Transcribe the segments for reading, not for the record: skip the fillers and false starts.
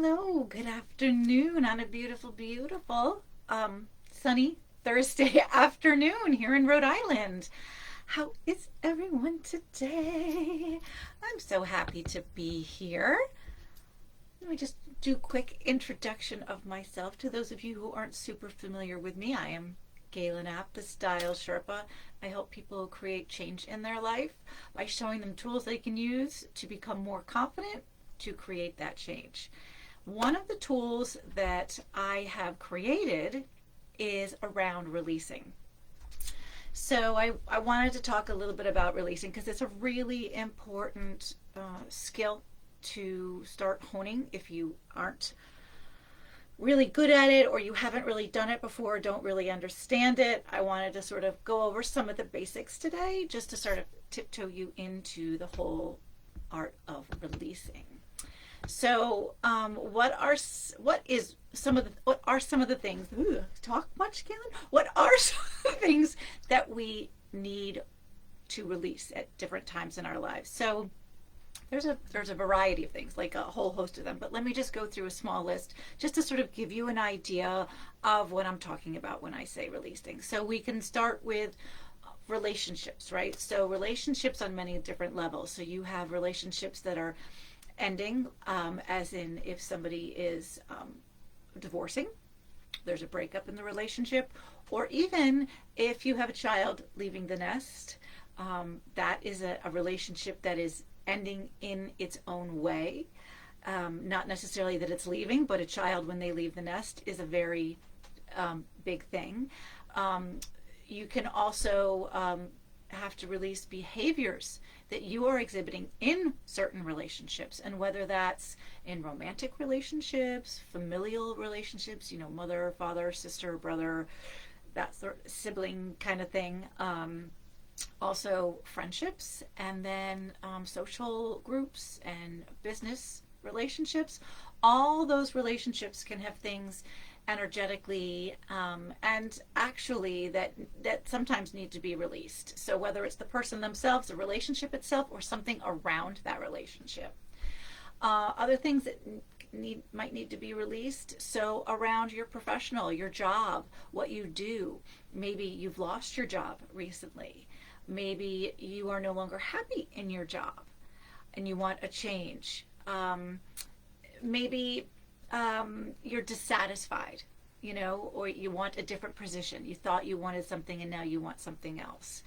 Hello, good afternoon on a beautiful, beautiful sunny Thursday afternoon here in Rhode Island. How is everyone today? I'm so happy to be here. Let me just do a quick introduction of myself to those of you who aren't super familiar with me. I am Galen App, the Style Sherpa. I help people create change in their life by showing them tools they can use to become more confident to create that change. One of the tools that I have created is around releasing. So I wanted to talk a little bit about releasing because it's a really important skill to start honing if you aren't really good at it or you haven't really done it before, don't really understand it. I wanted to sort of go over some of the basics today just to sort of tiptoe you into the whole art of releasing. So, what are some of the things? Ooh, talk much, Galen? What are some of the things that we need to release at different times in our lives? So, there's a variety of things, like a whole host of them. But let me just go through a small list just to sort of give you an idea of what I'm talking about when I say releasing. So we can start with relationships, right? So relationships on many different levels. So you have relationships that are ending, as in if somebody is divorcing, there's a breakup in the relationship, or even if you have a child leaving the nest, that is a relationship that is ending in its own way. Not necessarily that it's leaving, but a child, when they leave the nest, is a very big thing. You can also have to release behaviors that you are exhibiting in certain relationships, and whether that's in romantic relationships, familial relationships, mother, father, sister, brother, that sort of sibling kind of thing. Also friendships, and then social groups and business relationships. All those relationships can have things energetically and actually that sometimes need to be released. So whether it's the person themselves, the relationship itself, or something around that relationship. Other things that might need to be released. So around your your job, what you do. Maybe you've lost your job recently. Maybe you are no longer happy in your job and you want a change. Maybe you're dissatisfied, or you want a different position. You thought you wanted something and now you want something else.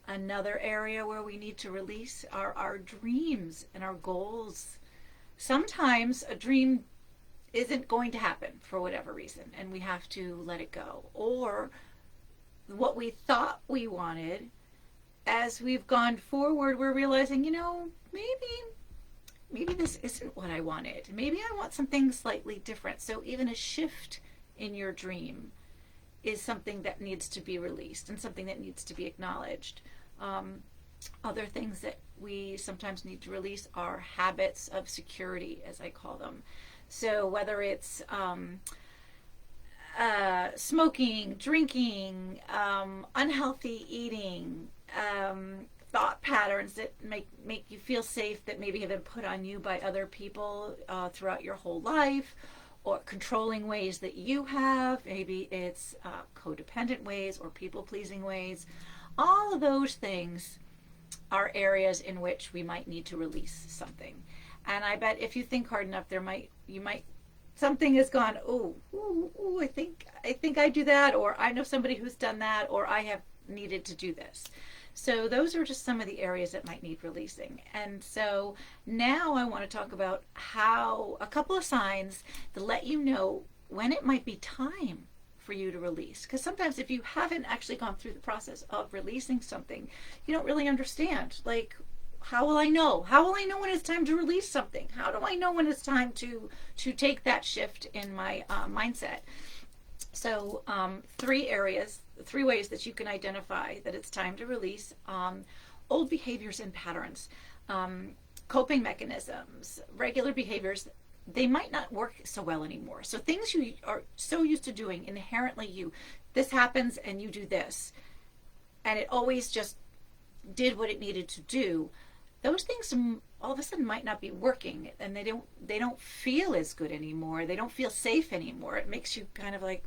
Another area where we need to release are our dreams and our goals. Sometimes a dream isn't going to happen for whatever reason, and we have to let it go. Or what we thought we wanted, as we've gone forward, we're realizing, maybe this isn't what I wanted. Maybe I want something slightly different. So even a shift in your dream is something that needs to be released and something that needs to be acknowledged. Other things that we sometimes need to release are habits of security, as I call them. So whether it's smoking, drinking, unhealthy eating, thought patterns that make you feel safe that maybe have been put on you by other people throughout your whole life, or controlling ways that you have. Maybe it's codependent ways or people-pleasing ways. All of those things are areas in which we might need to release something. And I bet if you think hard enough, something has gone, I think I do that, or I know somebody who's done that, or I have needed to do this. So those are just some of the areas that might need releasing. And so now I want to talk about a couple of signs to let you know when it might be time for you to release. Because sometimes if you haven't actually gone through the process of releasing something, you don't really understand. Like, how will I know? How will I know when it's time to release something? How do I know when it's time to take that shift in my mindset? So 3 ways that you can identify that it's time to release old behaviors and patterns, coping mechanisms, regular behaviors. They might not work so well anymore. So things you are so used to doing, inherently this happens and you do this, and it always just did what it needed to do. those things all of a sudden might not be working, and they don't feel as good anymore. They don't feel safe anymore. It makes you kind of like,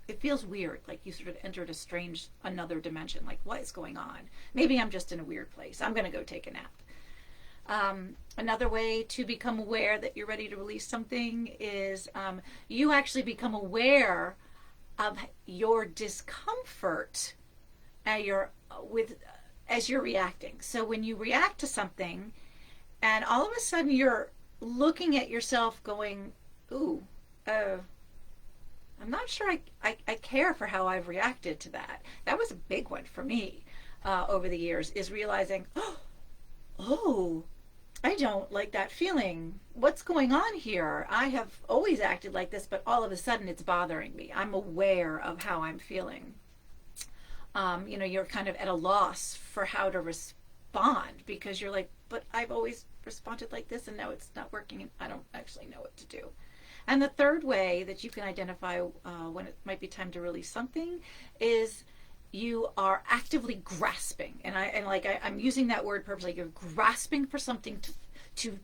it feels weird, like you sort of entered a strange another dimension. Like, what is going on? Maybe I'm just in a weird place. I'm going to go take a nap. Another way to become aware that you're ready to release something is you actually become aware of your discomfort as you're reacting. So when you react to something, and all of a sudden you're looking at yourself, going, "Ooh, I'm not sure I care for how I've reacted to that." That was a big one for me over the years, is realizing, oh, I don't like that feeling. What's going on here? I have always acted like this, but all of a sudden it's bothering me. I'm aware of how I'm feeling. You're kind of at a loss for how to respond, because you're like, but I've always responded like this and now it's not working and I don't actually know what to do. And the third way that you can identify when it might be time to release something is you are actively grasping. And I'm using that word purposely. You're grasping for something to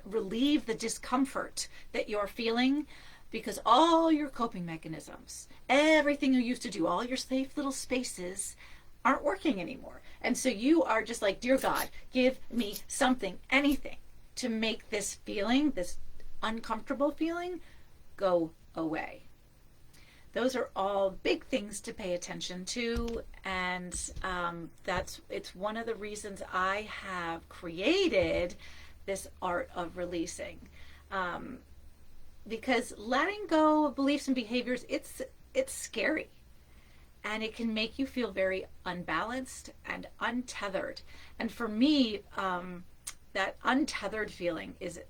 relieve the discomfort that you're feeling, because all your coping mechanisms, everything you used to do, all your safe little spaces aren't working anymore. And so you are just like, dear God, give me something, anything to make this feeling, this uncomfortable feeling, go away. Those are all big things to pay attention to, and it's one of the reasons I have created this art of releasing, because letting go of beliefs and behaviors, it's scary, and it can make you feel very unbalanced and untethered. And for me, that untethered feeling is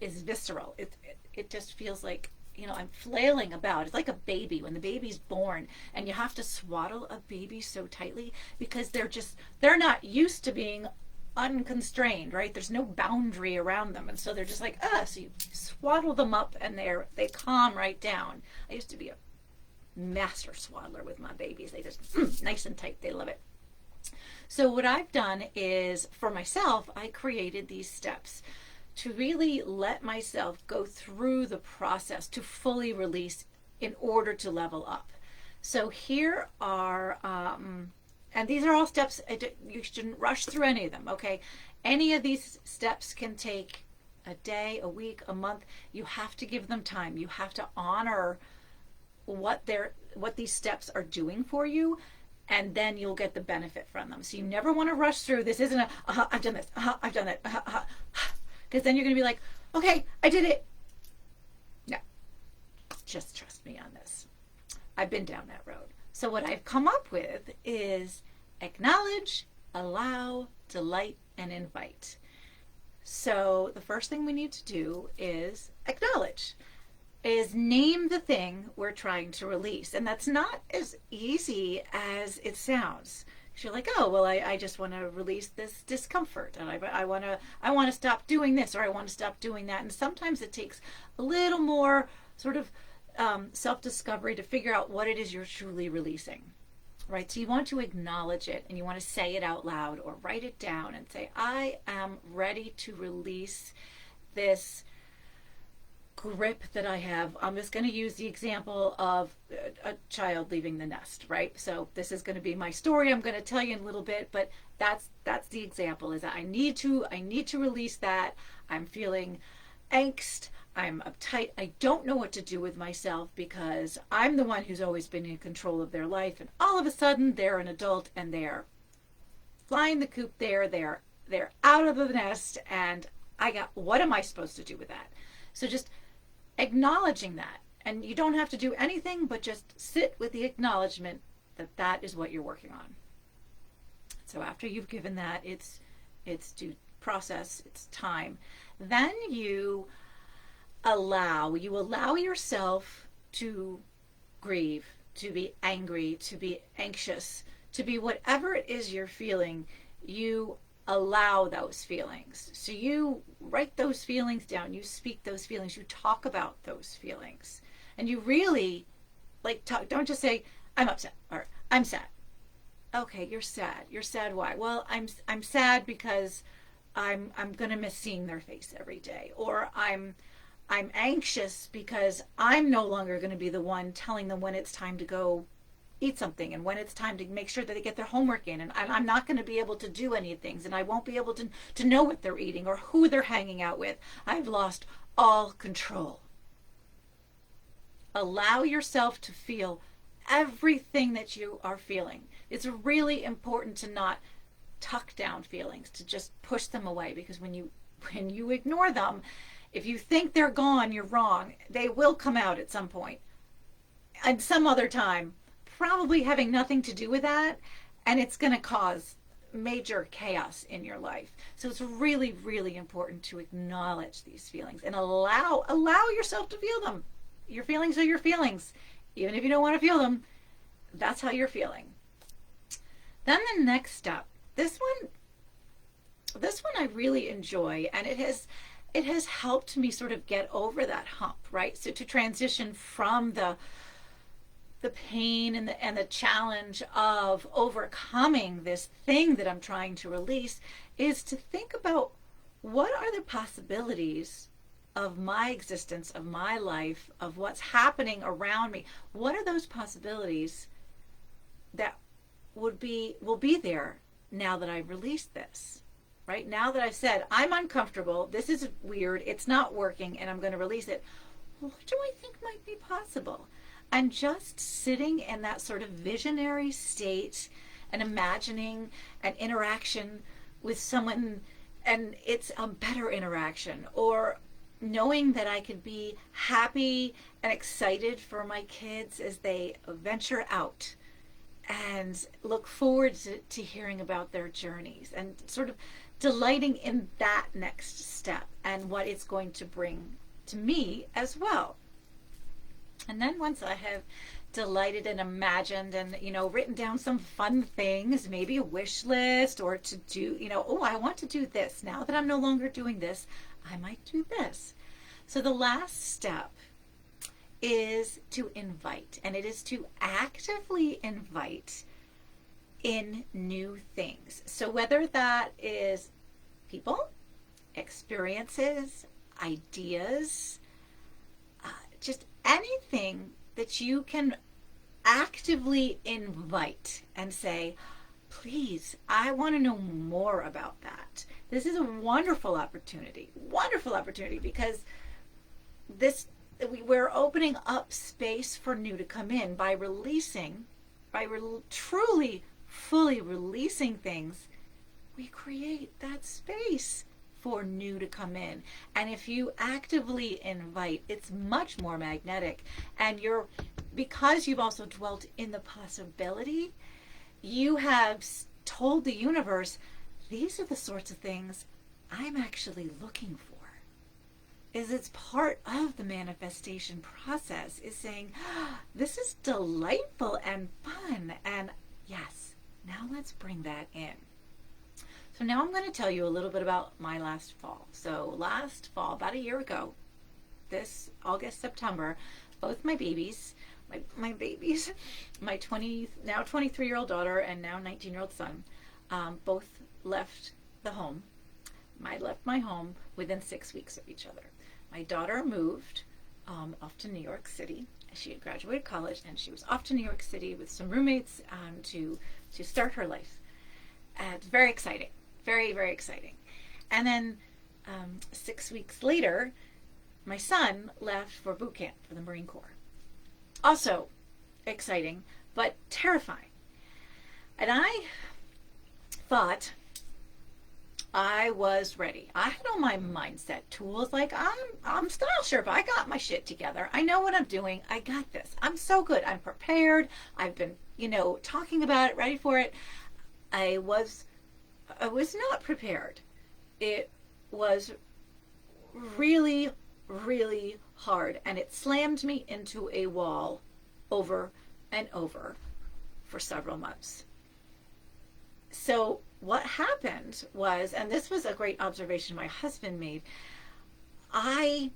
visceral. It just feels like, I'm flailing about. It's like a baby when the baby's born and you have to swaddle a baby so tightly, because they're not used to being unconstrained, right? There's no boundary around them, and so they're just like, so you swaddle them up and they calm right down. I used to be a master swaddler with my babies. They just nice and tight. They love it. So what I've done is, for myself, I created these steps to really let myself go through the process to fully release in order to level up. So here are, and these are all steps. You shouldn't rush through any of them, okay? Any of these steps can take a day, a week, a month. You have to give them time. You have to honor what these steps are doing for you, and then you'll get the benefit from them. So you never want to rush through. This isn't I've done this, I've done that, because then you're going to be like, okay, I did it. No, just trust me on this. I've been down that road. So what I've come up with is acknowledge, allow, delight, and invite. So the first thing we need to do is acknowledge, is name the thing we're trying to release. And that's not as easy as it sounds. You're like, oh, well, I just want to release this discomfort, and I want to stop doing this, or I want to stop doing that. And sometimes it takes a little more sort of self-discovery to figure out what it is you're truly releasing, right? So you want to acknowledge it, and you want to say it out loud or write it down and say, I am ready to release this grip that I have. I'm just going to use the example of a child leaving the nest, right? So this is going to be my story. I'm going to tell you in a little bit, but that's the example, is that I need to release that. I'm feeling angst. I'm uptight. I don't know what to do with myself, because I'm the one who's always been in control of their life, and all of a sudden they're an adult and they're flying the coop there. They're out of the nest, and what am I supposed to do with that? So just acknowledging that, and you don't have to do anything but just sit with the acknowledgement that is what you're working on. So after you've given that it's due process, it's time, then you allow yourself to grieve, to be angry, to be anxious, to be whatever it is you're feeling. You allow those feelings. So you write those feelings down, you speak those feelings, you talk about those feelings, and you really don't just say, I'm upset or I'm sad. Okay, you're sad. You're sad. Why? Well, I'm sad because I'm going to miss seeing their face every day, or I'm anxious because I'm no longer going to be the one telling them when it's time to go eat something and when it's time to make sure that they get their homework in, and I'm not going to be able to do any things, and I won't be able to know what they're eating or who they're hanging out with. I've lost all control. Allow yourself to feel everything that you are feeling. It's really important to not tuck down feelings, to just push them away, because when you ignore them, if you think they're gone, you're wrong. They will come out at some point and some other time, probably having nothing to do with that, and it's going to cause major chaos in your life. So it's really, really important to acknowledge these feelings and allow yourself to feel them. Your feelings are your feelings. Even if you don't want to feel them, that's how you're feeling. Then the next step, this one I really enjoy, and it has helped me sort of get over that hump, right? So to transition from the pain and the challenge of overcoming this thing that I'm trying to release is to think about, what are the possibilities of my existence, of my life, of what's happening around me? What are those possibilities that will be there now that I've released this? Right now that I've said, I'm uncomfortable, this is weird, it's not working, and I'm going to release it. What do I think might be possible? And just sitting in that sort of visionary state and imagining an interaction with someone, and it's a better interaction, or knowing that I could be happy and excited for my kids as they venture out, and look forward to hearing about their journeys, and sort of delighting in that next step and what it's going to bring to me as well. And then once I have delighted and imagined and, written down some fun things, maybe a wish list, or to do, oh, I want to do this. Now that I'm no longer doing this, I might do this. So the last step is to invite, and it is to actively invite in new things. So whether that is people, experiences, ideas, just anything that you can actively invite and say, please, I want to know more about that. This is a wonderful opportunity, because we're opening up space for new to come in by releasing, truly, fully releasing things. We create that space for new to come in. And if you actively invite, it's much more magnetic. And because you've also dwelt in the possibility, you have told the universe, these are the sorts of things I'm actually looking for. It's part of the manifestation process, is saying, this is delightful and fun, and yes, now let's bring that in. So now I'm going to tell you a little bit about my last fall. So last fall, about a year ago, this August, September, both my babies, my 23-year-old daughter and now 19-year-old son, both left the home. I left my home within 6 weeks of each other. My daughter moved off to New York City. She had graduated college, and she was off to New York City with some roommates to start her life. It's very exciting. Very, very exciting. And then 6 weeks later, my son left for boot camp for the Marine Corps. Also exciting, but terrifying. And I thought I was ready. I had all my mindset tools. Like, I'm Style Sherpa. I got my shit together. I know what I'm doing. I got this. I'm so good. I'm prepared. I've been, talking about it, ready for it. I was not prepared. It was really, really hard, and it slammed me into a wall over and over for several months. So what happened was, and this was a great observation my husband made, I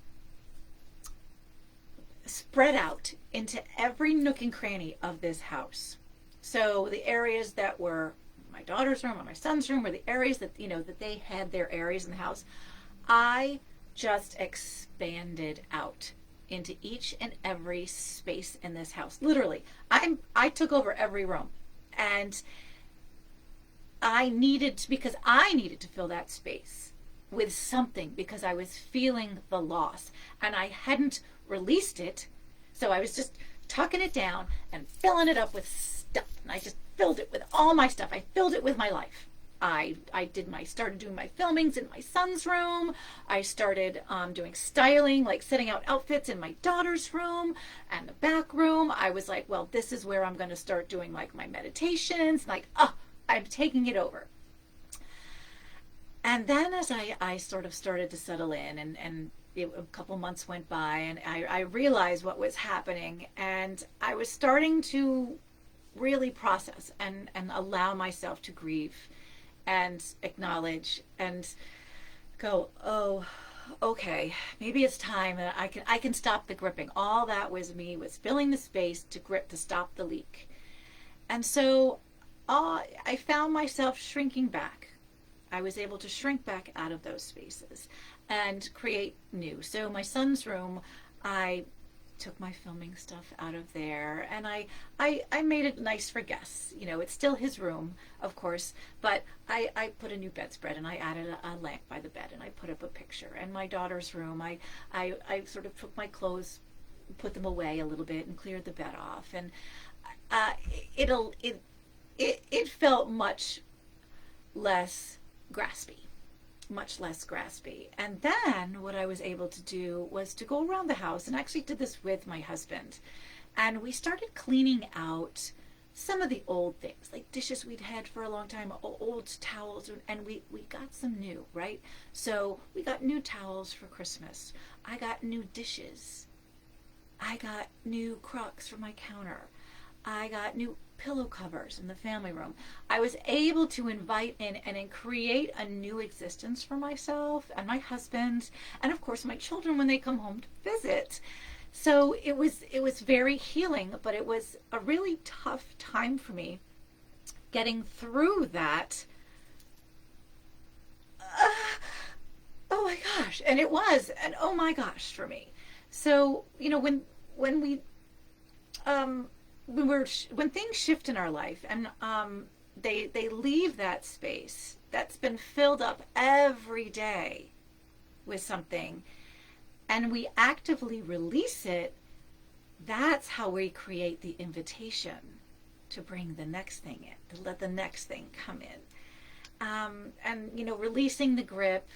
spread out into every nook and cranny of this house. So the areas that were my daughter's room or my son's room or the areas that, that they had their areas in the house, I just expanded out into each and every space in this house. Literally, I took over every room, and because I needed to fill that space with something, because I was feeling the loss and I hadn't released it. So I was just tucking it down and filling it up with stuff. And I just filled it with all my stuff. I filled it with my life. I started doing my filmings in my son's room. I started doing styling, like setting out outfits in my daughter's room and the back room. I was like, well, this is where I'm going to start doing like my meditations. Like, I'm taking it over. And then as I sort of started to settle in, and a couple months went by, and I realized what was happening, and I was starting to really process and allow myself to grieve and acknowledge and go, oh, okay, maybe it's time that I can stop the gripping. All that was me, was filling the space to grip, to stop the leak. And so I found myself shrinking back. I was able to shrink back out of those spaces and create new. So my son's room, I took my filming stuff out of there, and I made it nice for guests. It's still his room, of course, but I put a new bedspread, and I added a lamp by the bed, and I put up a picture. And my daughter's room, I sort of took my clothes, put them away a little bit, and cleared the bed off. And it felt much less graspy. And then what I was able to do was to go around the house, and I actually did this with my husband, and we started cleaning out some of the old things, like dishes we'd had for a long time, old towels, and we got some new, right? So we got new towels for Christmas. I got new dishes. I got new crocks for my counter. I got new pillow covers in the family room. I was able to invite in and create a new existence for myself and my husband, and of course my children when they come home to visit. So it was very healing, but it was a really tough time for me getting through that. Oh my gosh. And it was an oh my gosh for me. So, when things shift in our life, and they leave that space that's been filled up every day with something, and we actively release it, that's how we create the invitation to bring the next thing in, to let the next thing come in. And releasing the grip,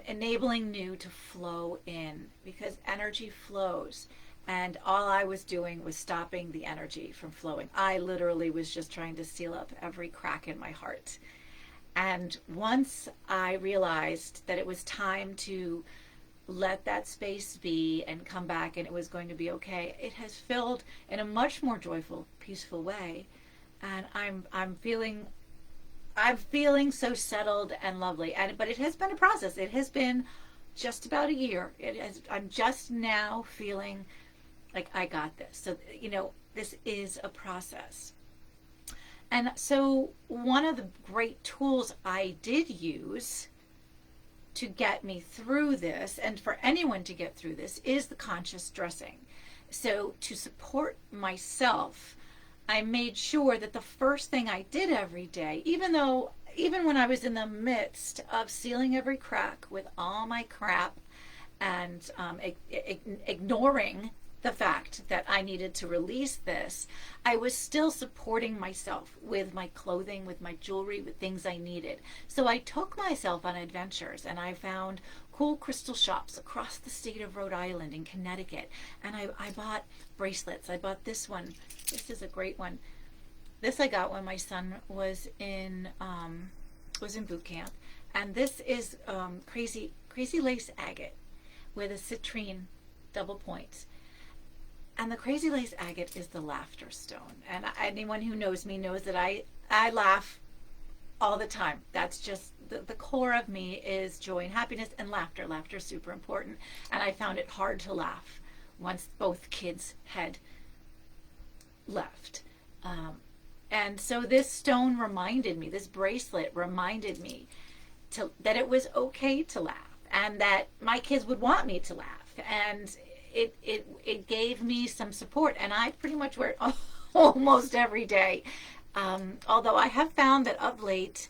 enabling new to flow in, because energy flows. And all I was doing was stopping the energy from flowing. I literally was just trying to seal up every crack in my heart. And once I realized that it was time to let that space be and come back, and it was going to be okay, it has filled in a much more joyful, peaceful way. And I'm feeling so settled and lovely. But it has been a process. It has been just about a year. I'm just now feeling like I got this. So, this is a process. And so one of the great tools I did use to get me through this, and for anyone to get through this, is the conscious dressing. So to support myself, I made sure that the first thing I did every day, even when I was in the midst of sealing every crack with all my crap and ignoring the fact that I needed to release this, I was still supporting myself with my clothing, with my jewelry, with things I needed. So I took myself on adventures, and I found cool crystal shops across the state of Rhode Island and Connecticut. And I bought bracelets. I bought this one. This is a great one. This I got when my son was in boot camp. And this is crazy lace agate with a citrine double point. And the crazy lace agate is the laughter stone. And anyone who knows me knows that I laugh all the time. That's just the core of me is joy and happiness and laughter. Laughter is super important. And I found it hard to laugh once both kids had left. And so this stone reminded me, this bracelet reminded me that it was okay to laugh, and that my kids would want me to laugh. And it gave me some support, and I pretty much wear it almost every day. Although I have found that of late,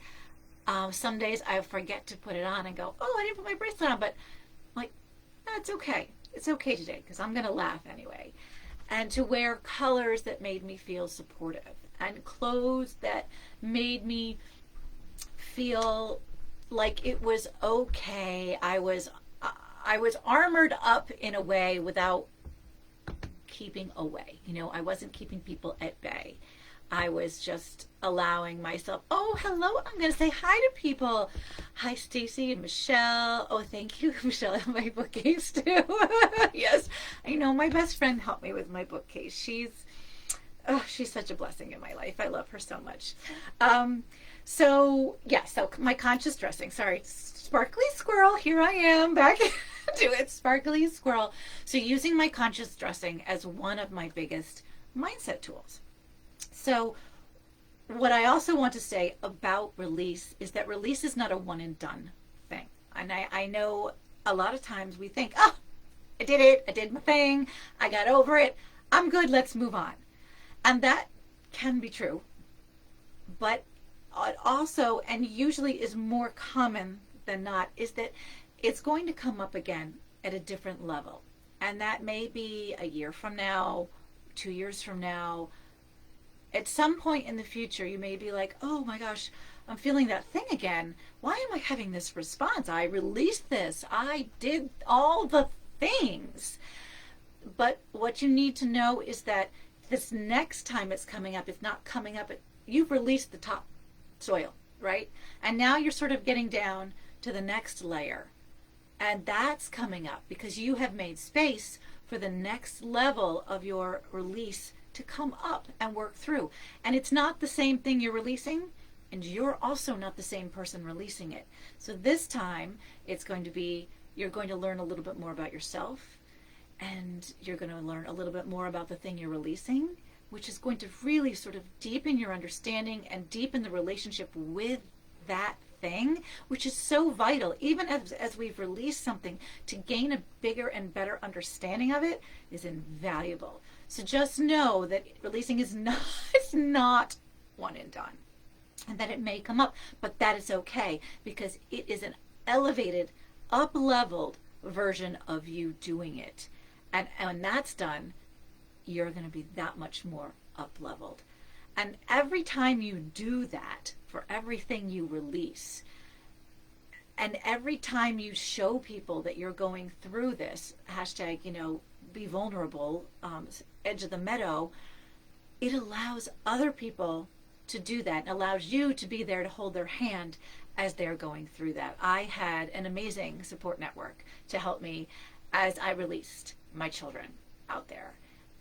some days I forget to put it on and go, oh, I didn't put my bracelet on, but like, that's okay. It's okay today because I'm going to laugh anyway. And to wear colors that made me feel supportive, and clothes that made me feel like it was okay. I was armored up in a way without keeping away. You know, I wasn't keeping people at bay. I was just allowing myself, oh, hello, I'm going to say hi to people. Hi, Stacy and Michelle. Oh, thank you, Michelle, and my bookcase too. Yes, I know my best friend helped me with my bookcase. She's such a blessing in my life. I love her so much. So my conscious dressing. Sorry, sparkly squirrel. Here I am back to it. Sparkly squirrel. So using my conscious dressing as one of my biggest mindset tools. So what I also want to say about release is that release is not a one and done thing. And I know a lot of times we think, oh, I did it. I did my thing. I got over it. I'm good. Let's move on. And that can be true. But it also, and usually is more common than not, is that it's going to come up again at a different level. And that may be a year from now, 2 years from now. At some point in the future, you may be like, oh my gosh, I'm feeling that thing again. Why am I having this response? I released this. I did all the things. But what you need to know is that this next time it's coming up, it's not coming up. You've released the top soil, right? And now you're sort of getting down to the next layer. And that's coming up because you have made space for the next level of your release to come up and work through. And it's not the same thing you're releasing, and you're also not the same person releasing it. So this time it's going to be, you're going to learn a little bit more about yourself, and you're going to learn a little bit more about the thing you're releasing, which is going to really sort of deepen your understanding and deepen the relationship with that thing, which is so vital. Even as we've released something, to gain a bigger and better understanding of it is invaluable. So just know that releasing is not, it's not one and done, and that it may come up, but that is okay because it is an elevated, up-leveled version of you doing it. And when that's done, you're going to be that much more up-leveled. And every time you do that, for everything you release, and every time you show people that you're going through this, hashtag, be vulnerable, edge of the meadow, it allows other people to do that, and allows you to be there to hold their hand as they're going through that. I had an amazing support network to help me as I released my children out there.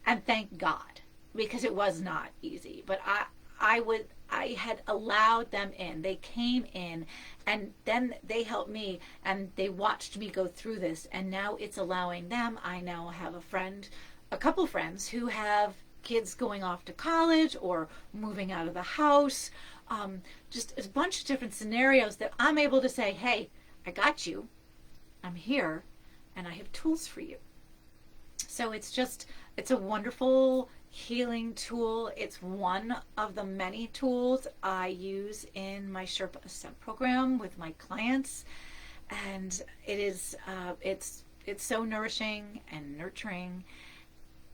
And thank God, because it was not easy. But I had allowed them in. They came in, and then they helped me, and they watched me go through this. And now it's allowing them. I now have a couple friends who have kids going off to college or moving out of the house. Just a bunch of different scenarios that I'm able to say, hey, I got you. I'm here, and I have tools for you. So it's a wonderful healing tool. It's one of the many tools I use in my Sherpa Ascent program with my clients, and it's so nourishing and nurturing,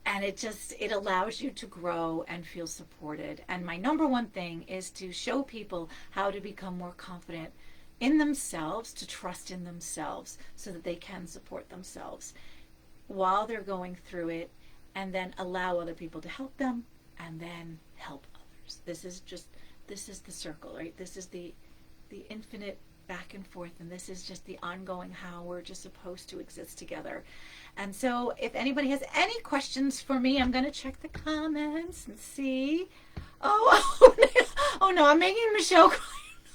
and it allows you to grow and feel supported. And my number one thing is to show people how to become more confident in themselves, to trust in themselves so that they can support themselves while they're going through it, and then allow other people to help them, and then help others. This is the circle, right? This is the infinite back and forth, and this is just the ongoing how we're just supposed to exist together. And so if anybody has any questions for me, I'm going to check the comments and see. Oh no, I'm making Michelle cry.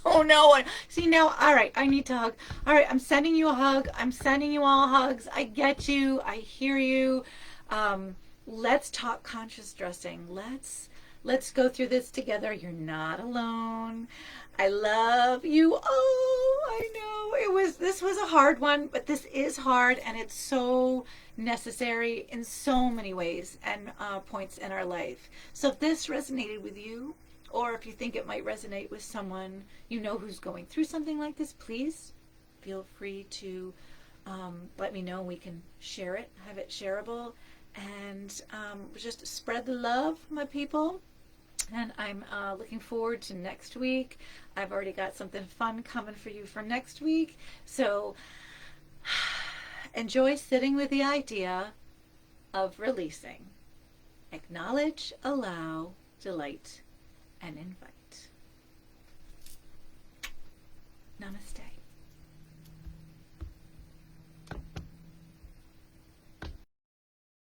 Oh no. See now, all right, I need to hug. All right, I'm sending you a hug. I'm sending you all hugs. I get you. I hear you. Let's talk conscious dressing. Let's Let's go through this together. You're not alone. I love you. Oh, I know this was a hard one, but this is hard and it's so necessary in so many ways and points in our life. So if this resonated with you, or if you think it might resonate with someone you know who's going through something like this, please feel free to let me know. We can share it, have it shareable, and just spread the love, my people. And I'm looking forward to next week. I've already got something fun coming for you for next week. So enjoy sitting with the idea of releasing. Acknowledge, allow, delight, and invite. Namaste.